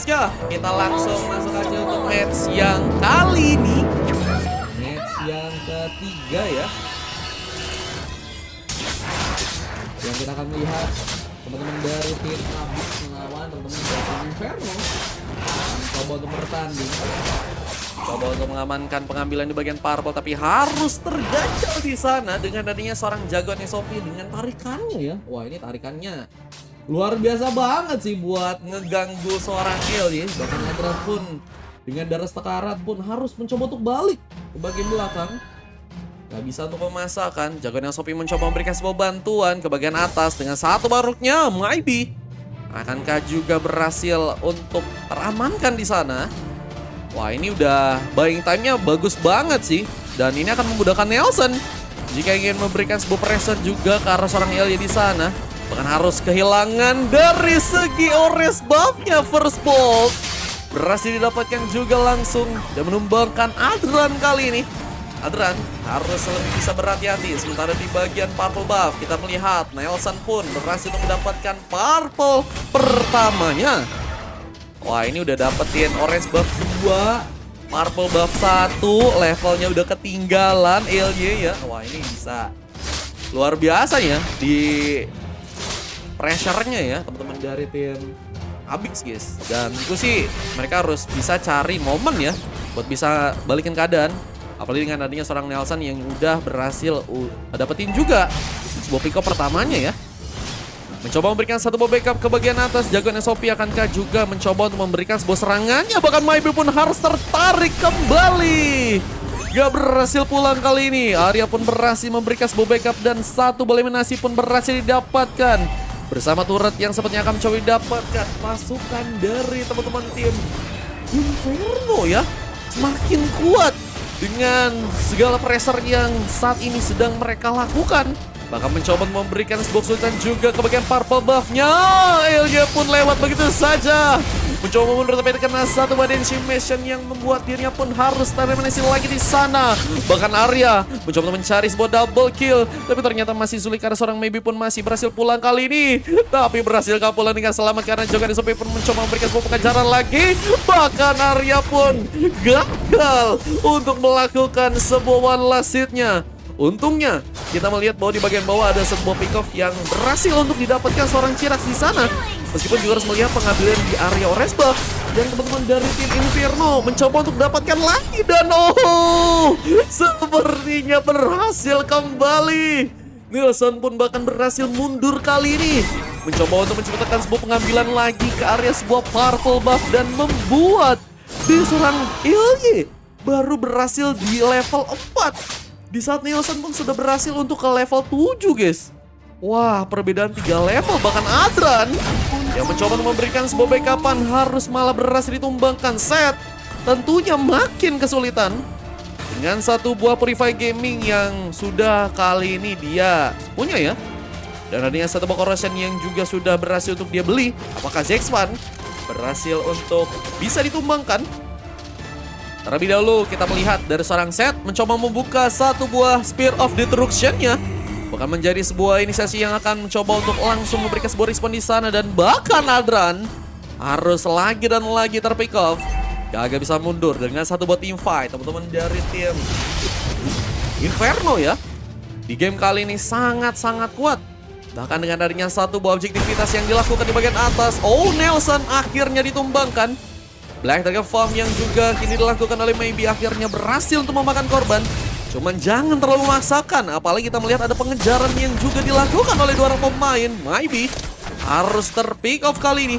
go. Kita langsung masuk aja untuk match yang kali ini. Match yang ketiga ya. Yang kita akan melihat teman-teman dari tim Abis melawan teman-teman dari tim Inferno. Coba untuk bertanding. Coba untuk mengamankan pengambilan di bagian purple, tapi harus terganjal di sana dengan adanya seorang jagoan SOP dengan tarikannya ya. Wah, ini tarikannya luar biasa banget sih buat ngeganggu seorang Ilya. Bahkan Adran pun dengan darah sekarat pun harus mencoba untuk balik ke bagian belakang. Gak bisa untuk memasakkan. Jagoan SOP mencoba memberikan sebuah bantuan ke bagian atas dengan satu baruknya. Maybe akankah juga berhasil untuk teramankan di sana? Wah, ini udah buying time-nya bagus banget sih. Dan ini akan memudahkan Nelson jika ingin memberikan sebuah pressure juga ke arah seorang Ilya di sana. Bahkan harus kehilangan dari segi Ores buff-nya first bolt. Berhasil didapatkan juga langsung dan menumbangkan Adran kali ini. Adran harus lebih bisa berhati-hati. Sementara di bagian purple buff kita melihat Nelson pun berhasil mendapatkan purple pertamanya. Wah, ini udah dapetin orange buff 2, purple buff 1, levelnya udah ketinggalan Ilya ya. Wah, ini bisa luar biasa ya di pressure-nya ya teman-teman dari tim Abix guys. Dan itu sih mereka harus bisa cari momen ya buat bisa balikin keadaan. Apalagi dengan adanya seorang Nelson yang udah berhasil dapetin juga sebuah pick up pertamanya ya. Mencoba memberikan satu backup ke bagian atas. Jagoan SOP akankah juga mencoba untuk memberikan sebuah serangannya. Bahkan Maybe pun harus tertarik kembali. Gak berhasil pulang kali ini. Arya pun berhasil memberikan sebuah backup. Dan satu bola eliminasi pun berhasil didapatkan. Bersama turret yang sepertinya akan mencoba didapatkan. Pasukan dari teman-teman tim Inferno ya. Semakin kuat dengan segala pressure yang saat ini sedang mereka lakukan. Bahkan mencoba memberikan sebuah kesulitan juga ke bagian purple buff-nya. Ilya pun lewat begitu saja. Mencoba mundur tapi terkena satu badan mission yang membuat dirinya pun harus tereliminasi lagi di sana. Bahkan Arya mencoba mencari sebuah double kill, tapi ternyata masih sulit karena seorang Maybe pun masih berhasil pulang kali ini. Tapi berhasil pulang dengan selamat karena Jagoan SOP pun mencoba memberikan sebuah pengejaran lagi. Bahkan Arya pun gagal untuk melakukan sebuah one last hit-nya. Untungnya kita melihat bahwa di bagian bawah ada sebuah pick off yang berhasil untuk didapatkan seorang Chirax di sana. Meskipun juga harus melihat pengambilan di area Ores buff. Dan teman-teman dari tim Inferno mencoba untuk dapatkan lagi. Dan sepertinya berhasil kembali. Nelson pun bahkan berhasil mundur kali ini. Mencoba untuk menciptakan sebuah pengambilan lagi ke area sebuah purple buff. Dan membuat di seorang Ilya baru berhasil di level 4. Di saat Nelson pun sudah berhasil untuk ke level 7 guys. Wah, perbedaan 3 level. Bahkan Adran yang mencoba memberikan sebuah backupan harus malah berhasil ditumbangkan. Set tentunya makin kesulitan dengan satu buah Purify Gaming yang sudah kali ini dia punya ya. Dan adanya satu buah Corrosion yang juga sudah berhasil untuk dia beli. Apakah Zexwan berhasil untuk bisa ditumbangkan? Terlebih dahulu kita melihat dari seorang Set mencoba membuka satu buah Spear of Destruction-nya. Bahkan menjadi sebuah inisiasi yang akan mencoba untuk langsung memberikan sebuah respon di sana. Dan bahkan Adran harus lagi dan lagi terpick off. Gak bisa mundur dengan satu buah team fight. Teman-teman dari tim Inferno ya. Di game kali ini sangat-sangat kuat. Bahkan dengan adanya satu buah objektivitas yang dilakukan di bagian atas. Oh, Nelson akhirnya ditumbangkan. Black Dragon Farm yang juga kini dilakukan oleh Maybe akhirnya berhasil untuk memakan korban. Cuman jangan terlalu memaksakan, apalagi kita melihat ada pengejaran yang juga dilakukan oleh dua orang pemain. Maybe harus terpick off kali ini.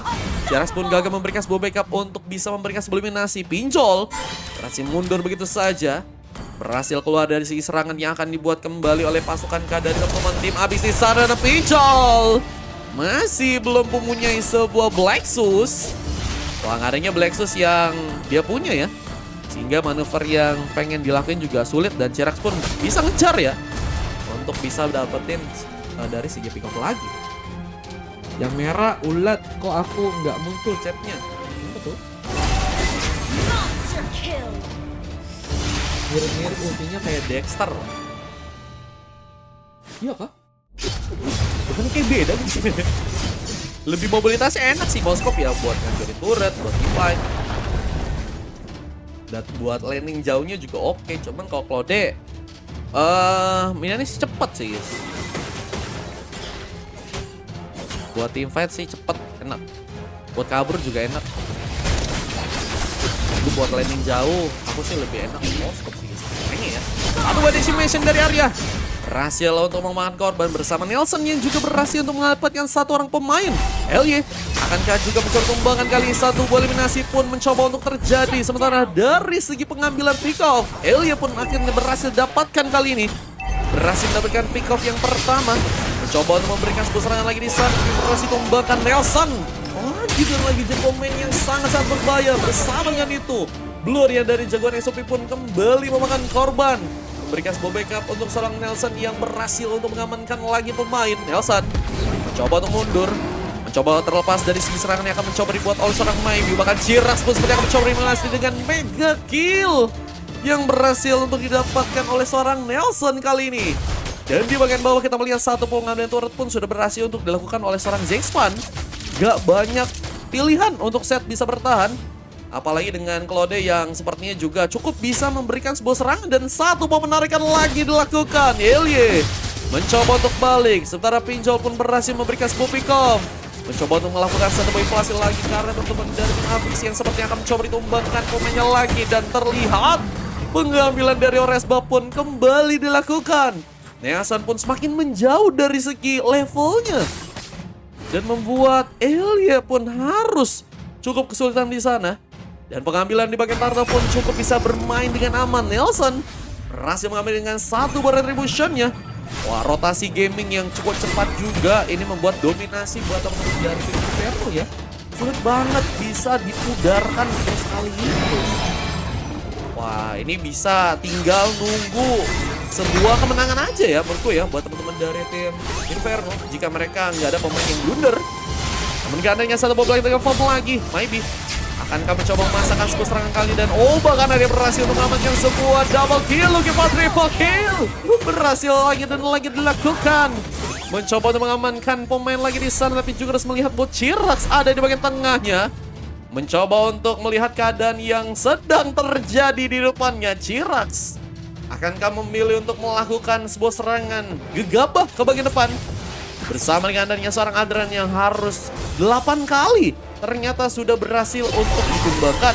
Chirax pun gagal memberikan sebuah backup untuk bisa memberikan sebuah eliminasi. Pinjol berhasil mundur begitu saja. Berhasil keluar dari segi serangan yang akan dibuat kembali oleh pasukan K dari teman tim Abis di sana. Dan Pinjol masih belum mempunyai sebuah Black Sus. Wah, adanya Black Sus yang dia punya ya. Sehingga manuver yang pengen dilakuin juga sulit. Dan Chirax pun bisa ngejar ya untuk bisa dapetin dari segi pick off lagi. Yang merah ulat, kok aku nggak muncul chatnya. Apa tuh? Mirip-mirip ultinya kayak Dexter. Iya kah? Bukan kayak beda gitu. Lebih mobilitasnya enak sih Moskop ya buat ngancurin turret, buat fight. Dan buat landing jauhnya juga oke. Cuman kalau Claude miniannya sih cepet sih guys. Buat team fight sih cepet, enak. Buat kabur juga enak. Itu buat landing jauh, aku sih lebih enak Moskop sih guys. Kayaknya ya. Aduh, ada decimation dari Arya. Berhasil untuk memakan korban bersama Nelson yang juga berhasil untuk mendapatkan satu orang pemain. LY akankah juga mencoba tumbangkan kali satu buah eliminasi pun mencoba untuk terjadi. Sementara dari segi pengambilan pick off, LY pun akhirnya berhasil dapatkan kali ini. Berhasil mendapatkan pick off yang pertama. Mencoba untuk memberikan sebuah serangan lagi di sana. Berhasil tumbangkan Nelson. Lagi dan lagi jadi pemain yang sangat-sangat berbahaya. Bersama dengan itu, Blur yang dari jagoan SOP pun kembali memakan korban. Memberikan sebuah backup untuk seorang Nelson yang berhasil untuk mengamankan lagi pemain. Nelson mencoba untuk mundur, mencoba terlepas dari segi serangan yang akan mencoba dibuat oleh seorang Maybe. Bahkan Jirax pun seperti akan mencoba eliminasi dengan mega kill yang berhasil untuk didapatkan oleh seorang Nelson kali ini. Dan di bagian bawah kita melihat satu pengambilan turret pun sudah berhasil untuk dilakukan oleh seorang Zexpan. Gak banyak pilihan untuk set bisa bertahan. Apalagi dengan Claude yang sepertinya juga cukup bisa memberikan sebuah serangan. Dan satu penarikan lagi dilakukan. LY mencoba untuk balik. Sementara Pinjol pun berhasil memberikan sebuah pick off. Mencoba untuk melakukan satu inflasi lagi. Karena teman-teman dari Abyx yang sepertinya akan mencoba ditumbangkan pemainnya lagi. Dan terlihat pengambilan dari Oresba pun kembali dilakukan. Nelson pun semakin menjauh dari segi levelnya. Dan membuat LY pun harus cukup kesulitan di sana. Dan pengambilan di bagian turtle pun cukup bisa bermain dengan aman. Nelson berhasil mengambil dengan satu bar retribution-nya. Wah, rotasi gaming yang cukup cepat juga. Ini membuat dominasi buat teman-teman dari Inferno ya. Sulit banget bisa dipudarkan terus kali ini. Wah, ini bisa tinggal nunggu sebuah kemenangan aja ya menurutku ya buat teman-teman dari tim Inferno. Jika mereka nggak ada pemain yang blunder. Namun gandanya satu bola dengan form lagi. Maybe akankah mencoba memasakkan sebuah serangan kali dan bahkan ada yang berhasil untuk mengamankan sebuah double kill. Lucky for triple kill. Berhasil lagi dan lagi dilakukan. Mencoba untuk mengamankan pemain lagi di sana tapi juga harus melihat bahwa Jirax ada di bagian tengahnya. Mencoba untuk melihat keadaan yang sedang terjadi di depannya. Jirax akankah memilih untuk melakukan sebuah serangan gegabah ke bagian depan. Bersama dengan adanya seorang Adran yang harus 8 kali ternyata sudah berhasil untuk ditumbangkan.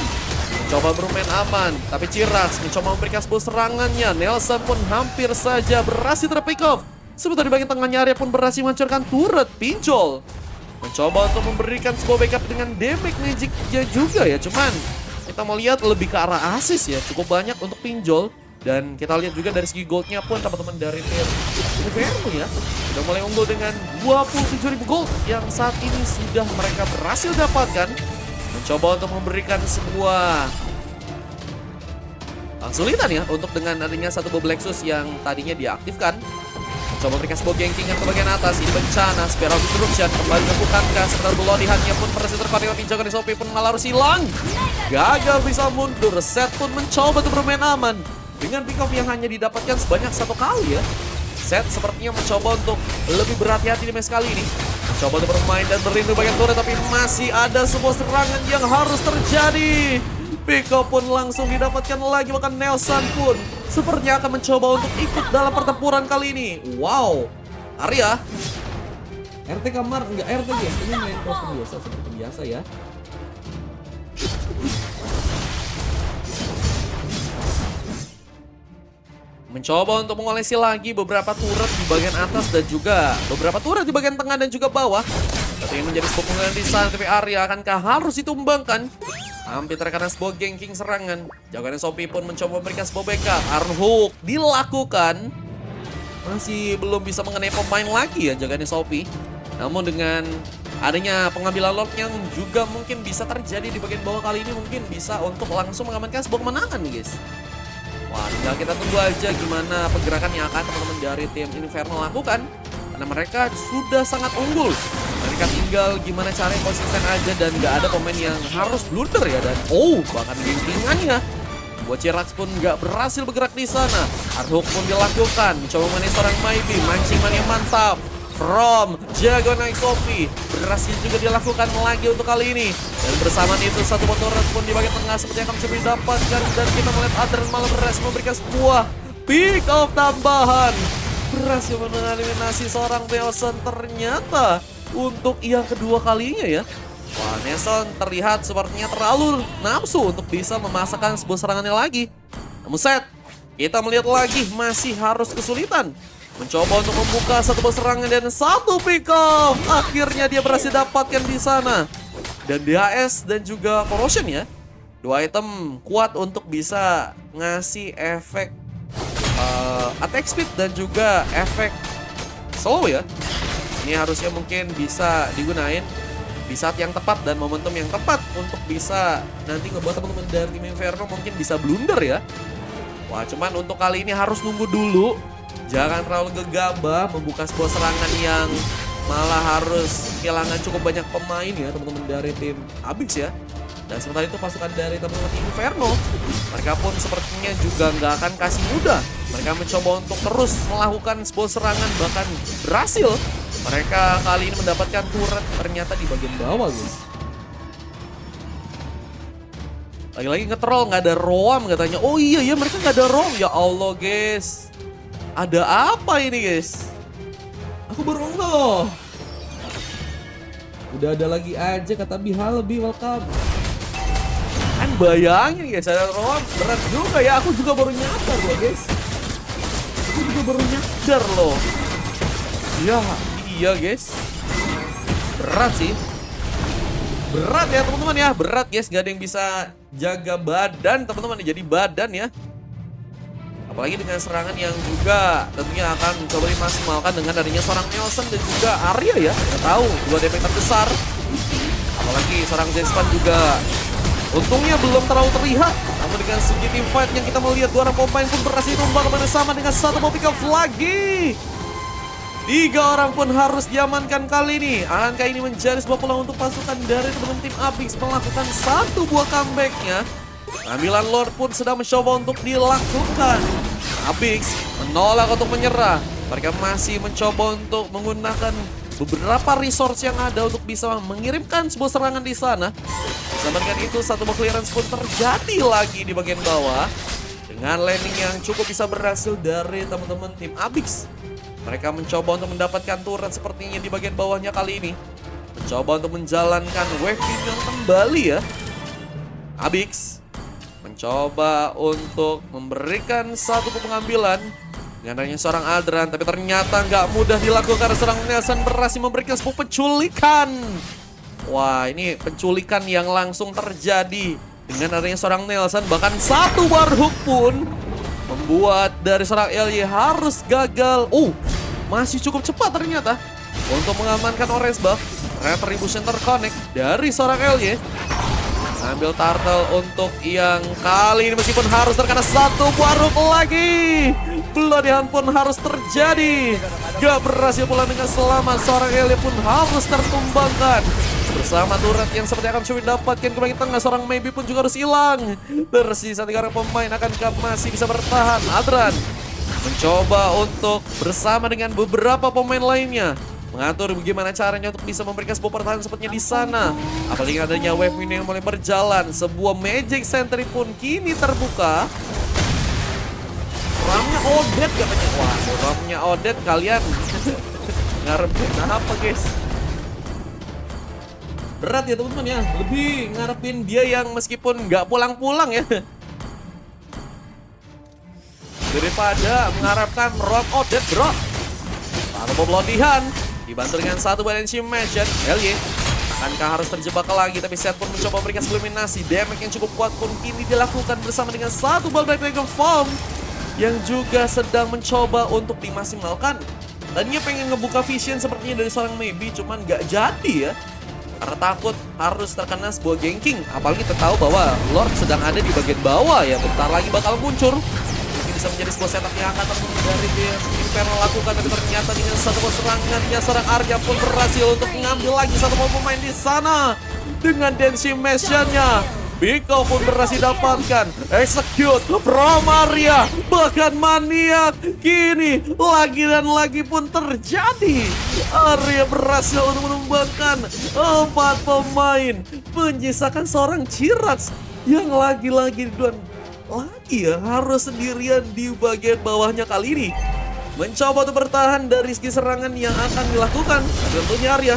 Mencoba bermain aman, tapi Jirax mencoba memberikan sebuah serangannya. Nelson pun hampir saja berhasil terpick off. Sebentar di bagian tengahnya Arya pun berhasil menghancurkan turret Pinjol. Mencoba untuk memberikan sebuah backup dengan damage magicnya juga ya. Cuman kita mau lihat lebih ke arah assist ya. Cukup banyak untuk Pinjol. Dan kita lihat juga dari segi goldnya pun teman-teman dari tim Inferno ya sudah mulai unggul dengan 27.000 gold yang saat ini sudah mereka berhasil dapatkan. Mencoba untuk memberikan sebuah kesulitan ya untuk dengan adanya satu Bob Lexus yang tadinya diaktifkan. Mencoba memberikan sebuah ganking ke bagian atas. Ini bencana Spiral Disruption kembali dilakukankah. Sebentar Bloodihannya pun berhasil terpakai tapi jagoan SOP pun malah harus hilang. Gagal bisa mundur. Set pun mencoba untuk bermain aman dengan pick off yang hanya didapatkan sebanyak satu kali ya. Set sepertinya mencoba untuk lebih berhati-hati di match kali ini. Mencoba untuk bermain dan berlindung bagian turret tapi masih ada sebuah serangan yang harus terjadi. Pick off pun langsung didapatkan lagi, bahkan Nelson pun sepertinya akan mencoba untuk ikut dalam pertempuran kali ini. Wow, Arya RT kamar, enggak RT guys, ini main kostum biasa seperti biasa ya. Mencoba untuk mengolesi lagi beberapa turret di bagian atas dan juga beberapa turret di bagian tengah dan juga bawah. Tapi yang menjadi sebuah penggunaan di sana, tapi Arya akankah harus ditumbangkan? Hampir terkena sebuah ganking serangan. Jagoan SOP pun mencoba memberikan sebuah backup. Armhook dilakukan. Masih belum bisa mengenai pemain lagi ya jagoan SOP. Namun dengan adanya pengambilan lot yang juga mungkin bisa terjadi di bagian bawah kali ini, mungkin bisa untuk langsung mengamankan sebuah kemenangan nih guys. Wah, tinggal kita tunggu aja gimana pergerakan yang akan teman-teman dari tim Inferno lakukan. Karena mereka sudah sangat unggul. Mereka tinggal gimana caranya konsisten aja dan gak ada pemain yang harus blunder ya. Dan bahkan gankingannya buat Jirax pun gak berhasil bergerak di sana. Arhook pun dilakukan. Mencoba mengenai seorang Maybe. Mancing yang mantap. from Jago Naik Sophie berhasil juga dilakukan lagi untuk kali ini. Dan bersamaan itu satu motor pun di bagian tengah seperti yang kami coba dapatkan. Dan kita melihat Adran malah berhasil memberikan sebuah pick off tambahan. Berhasil mengeliminasi seorang Nelson ternyata untuk yang kedua kalinya ya. Wah, Nelson terlihat sepertinya terlalu nafsu untuk bisa memasakkan sebuah serangannya lagi. Namun set, kita melihat lagi masih harus kesulitan. Mencoba untuk membuka satu buah serangan dan satu pick off. Akhirnya dia berhasil dapatkan di sana. Dan DHS dan juga Corrosion ya. Dua item kuat untuk bisa ngasih efek attack speed dan juga efek slow ya. Ini harusnya mungkin bisa digunain di saat yang tepat dan momentum yang tepat untuk bisa nanti ngebuat teman-teman dari tim Inferno mungkin bisa blunder ya. Wah, cuman untuk kali ini harus nunggu dulu. Jangan terlalu gegabah membuka sebuah serangan yang malah harus kehilangan cukup banyak pemain ya teman-teman dari tim Abyx ya. Dan sementara itu pasukan dari teman-teman tim Inferno, mereka pun sepertinya juga nggak akan kasih mudah. Mereka mencoba untuk terus melakukan sebuah serangan, bahkan berhasil. Mereka kali ini mendapatkan turret ternyata di bagian bawah guys. Lagi-lagi nge-troll, nggak ada roam katanya. Oh iya ya, mereka nggak ada roam. Ya Allah guys. Ada apa ini guys? Aku baru loh. Udah ada lagi aja kata Bihal lebih welcome. Kan bayangin guys, ada roam berat juga ya. Aku juga baru nyadar loh guys. Aku juga baru nyadar loh. Ya iya guys. Berat sih. Berat ya teman-teman ya. Berat guys, gak ada yang bisa jaga badan teman-teman. Jadi badan ya. Apalagi dengan serangan yang juga tentunya akan coba dimaksimalkan dengan adanya seorang Nelson dan juga Arya ya. Kita tahu dua DP terbesar. Apalagi seorang Zespan juga untungnya belum terlalu terlihat. Namun dengan segi team fight yang kita melihat dua orang pemain pun berhasil tumbang bersama dengan satu pick off lagi. 3 orang pun harus diamankan kali ini. Akankah ini menjadi sebuah peluang untuk pasukan dari teman-teman tim Abyx melakukan satu buah comebacknya? Pengambilan Lord pun sedang mencoba untuk dilakukan. Abyx menolak untuk menyerah. Mereka masih mencoba untuk menggunakan beberapa resource yang ada untuk bisa mengirimkan sebuah serangan di sana. Bersama dengan itu satu buah clearance pun terjadi lagi di bagian bawah. Dengan landing yang cukup bisa berhasil dari teman-teman tim Abyx. Mereka mencoba untuk mendapatkan turret sepertinya di bagian bawahnya kali ini. Mencoba untuk menjalankan wave yang kembali ya. Abyx mencoba untuk memberikan satu pengambilan dengan adanya seorang Adran, tapi ternyata nggak mudah dilakukan. Seorang Nelson berhasil memberikan sebuah penculikan. Wah, ini penculikan yang langsung terjadi dengan adanya seorang Nelson. Bahkan satu warhook pun membuat dari seorang LY harus gagal. Masih cukup cepat ternyata untuk mengamankan orange buff. Retribution terconnect dari seorang LY. Ambil turtle untuk yang kali ini meskipun harus terkena satu warhook lagi. Bloodihan pun harus terjadi. Gak berhasil pula dengan selamat. Seorang LY pun harus tertumbangkan. Bersama turret yang seperti akan coba dapatkan ke bagian tengah. Seorang Maybe pun juga harus hilang. Tersisa 3 orang pemain, akankah masih bisa bertahan? Adran mencoba untuk bersama dengan beberapa pemain lainnya mengatur bagaimana caranya untuk bisa memberikan sebuah pertahanan sepertinya di sana. Apalagi adanya wave ini yang mulai berjalan. Sebuah magic sentry pun kini terbuka. Ramnya Odet katanya. Wah, ramnya Odet kalian ngarepin apa guys? Berat ya teman-teman ya. Lebih ngarepin dia yang meskipun nggak pulang-pulang ya. Daripada mengharapkan Rom Odet bro. Satu pelodihan dibantu dengan satu balance Mansion. LY akankah harus terjebak lagi, tapi Seth pun mencoba memberikan eliminasi. Damage yang cukup kuat pun kini dilakukan bersama dengan satu ball back Dragon Form yang juga sedang mencoba untuk dimaksimalkan. Tadinya pengen ngebuka vision sepertinya dari seorang Maybe, cuman gak jadi ya. Karena takut harus terkena sebuah ganking. Apalagi kita tahu bahwa Lord sedang ada di bagian bawah ya. Bentar lagi bakal muncul. Bisa menjadi sebuah setup yang akan dari tim Inferno lakukan, tapi ternyata dengan satu serangannya seorang Arya pun berhasil untuk mengambil lagi satu pemain di sana dengan Dancing Machine-nya. Biko pun berhasil dapatkan. Execute from Arya. Bahkan maniak. Kini lagi dan lagi pun terjadi. Arya berhasil untuk menumbangkan 4 pemain. Menyisakan seorang Chirax yang lagi-lagi dan lagi ya harus sendirian di bagian bawahnya kali ini. Mencoba untuk bertahan dari segi serangan yang akan dilakukan. Tentunya Arya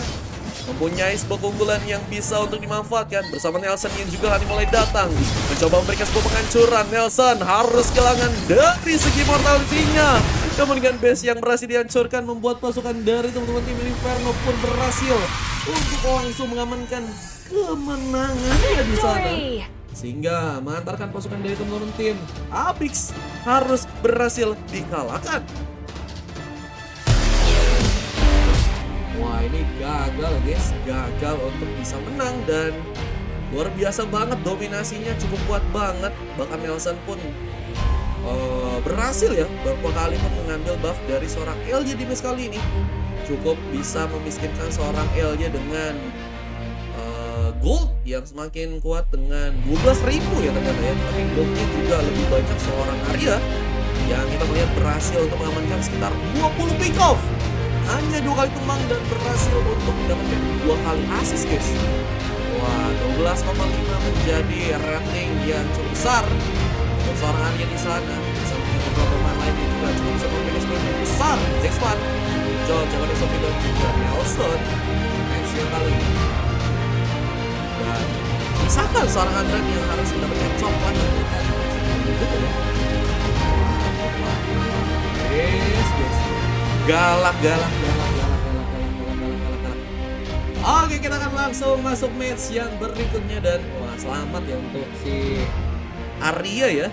mempunyai sebuah keunggulan yang bisa untuk dimanfaatkan bersama Nelson yang juga akan mulai datang. Mencoba memberikan sebuah penghancuran. Nelson harus kehilangan dari segi mortality-nya. Namun dengan base yang berhasil dihancurkan membuat pasukan dari teman-teman tim Inferno pun berhasil untuk langsung mengamankan kemenangannya di sana. Sehingga mengantarkan pasukan dari teman-teman tim Abyx harus berhasil dikalahkan. Wah, ini gagal guys, gagal untuk bisa menang dan luar biasa banget dominasinya, cukup kuat banget. Bahkan Nelson pun berhasil ya beberapa kali pun mengambil buff dari seorang LJ di match kali ini. Cukup bisa memiskinkan seorang LJ dengan gold yang semakin kuat dengan 12.000 ya ternyata ya. Tapi goldnya juga lebih banyak seorang Arya yang kita melihat berhasil untuk mengamankan sekitar 20 pick off. Hanya 2 kali tumbang dan berhasil untuk mendapatkan 2 kali assist guys. Wah, 12,5 menjadi rating yang cukup besar untuk seorang Arya di sana. Bersama dengan beberapa pemain lainnya juga cukup bisa memberikan sebuah yang besar. Zexpan, John, Javan Sophie dan juga Nelson match yang kali ini. Dan misalkan seorang Andran yang harus mendapatkan coklat yes. Galak. Oke, kita akan langsung masuk match yang berikutnya dan wah selamat ya untuk si Arya ya